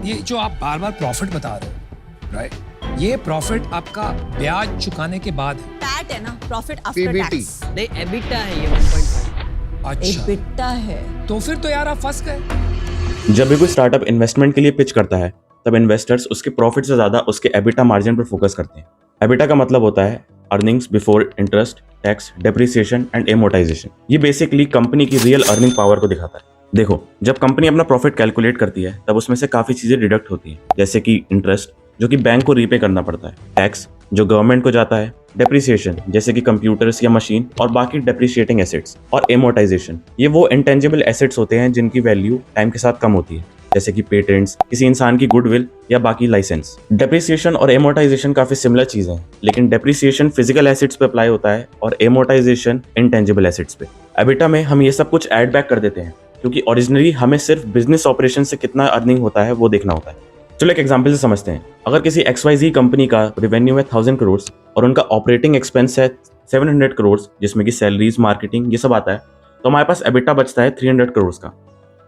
ये जो आप बार बार प्रॉफिट बता रहे हो, राइट, ये प्रॉफिट आपका ब्याज चुकाने के बाद है। पैट है ना, प्रॉफिट आफ्टर PBT टैक्स। नहीं, एबिटा है ये 1.5। अच्छा, एबिटा है। तो फिर तो यार आप फंस गए। जब भी कोई स्टार्टअप इन्वेस्टमेंट के लिए पिच करता है तब इन्वेस्टर्स उसके प्रॉफिट से ज्यादा उसके एबिटा मार्जिन पर फोकस करते हैं। एबिटा का मतलब होता है earnings before interest, tax, depreciation and amortisation. ये बेसिकली कंपनी की रियल अर्निंग पावर को दिखाता है। देखो, जब कंपनी अपना प्रॉफिट कैलकुलेट करती है तब उसमें से काफी चीजें डिडक्ट होती हैं, जैसे कि इंटरेस्ट जो कि बैंक को रीपे करना पड़ता है, टैक्स जो गवर्नमेंट को जाता है, डेप्रिसिएशन जैसे कि कंप्यूटर्स या मशीन और बाकी डेप्रिशिएटिंग एसेट्स, और एमोर्टाइजेशन ये वो इंटेंजिबल एसेट्स होते हैं जिनकी वैल्यू टाइम के साथ कम होती है, जैसे कि पेटेंट्स, किसी इंसान की गुडविल या बाकी लाइसेंस। डेप्रिसिएशन और एमोर्टाइजेशन काफी सिमिलर चीजें हैं, लेकिन डेप्रिसिएशन फिजिकल एसेट्स पे अप्लाई होता है और एमोर्टाइजेशन इंटेंजिबल एसेट्स पे। एबिटा में हम ये सब कुछ ऐड बैक कर देते हैं क्योंकि ओरिजिनली हमें सिर्फ बिजनेस ऑपरेशन से कितना अर्निंग होता है वो देखना होता है। चलो एक एग्जांपल से समझते हैं। अगर किसी XYZ कंपनी का रेवेन्यू है 1000 करोड़ और उनका ऑपरेटिंग एक्सपेंस है 700 करोड़, जिसमें कि सैलरीज, मार्केटिंग ये सब आता है, तो हमारे पास एबिटा बचता है 300 करोड़ का।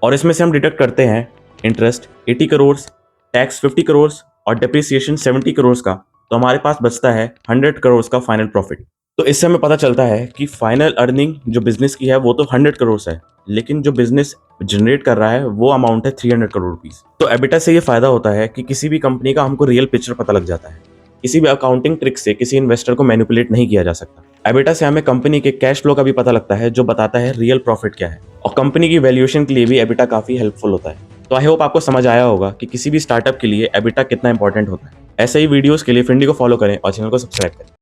और इसमें से हम डिडक्ट करते हैं इंटरेस्ट 80 करोड़, टैक्स 50 करोड़ और डेप्रिसिएशन 70 करोड़ का, तो हमारे पास बचता है 100 करोड़ का फाइनल प्रॉफिट। तो इससे हमें पता चलता है कि फाइनल अर्निंग जो बिजनेस की है वो तो 100 करोड़ है, लेकिन जो बिजनेस जनरेट कर रहा है वो अमाउंट है 300 करोड़ रुपीज। तो एबिटा से ये फायदा होता है कि किसी भी कंपनी का हमको रियल पिक्चर पता लग जाता है। किसी भी अकाउंटिंग ट्रिक से किसी इन्वेस्टर को मैनिपुलेट नहीं किया जा सकता। एबिटा से हमें कंपनी के कैश फ्लो का भी पता लगता है जो बताता है रियल प्रॉफिट क्या है, और कंपनी की वैल्यूएशन के लिए भी एबिटा काफी हेल्पफुल होता है। तो आई होप आपको समझ आया होगा कि किसी भी स्टार्टअप के लिए एबिटा कितना इंपॉर्टेंट होता है। ऐसे ही वीडियोस के लिए फिंडी को फॉलो करें और चैनल को सब्सक्राइब करें।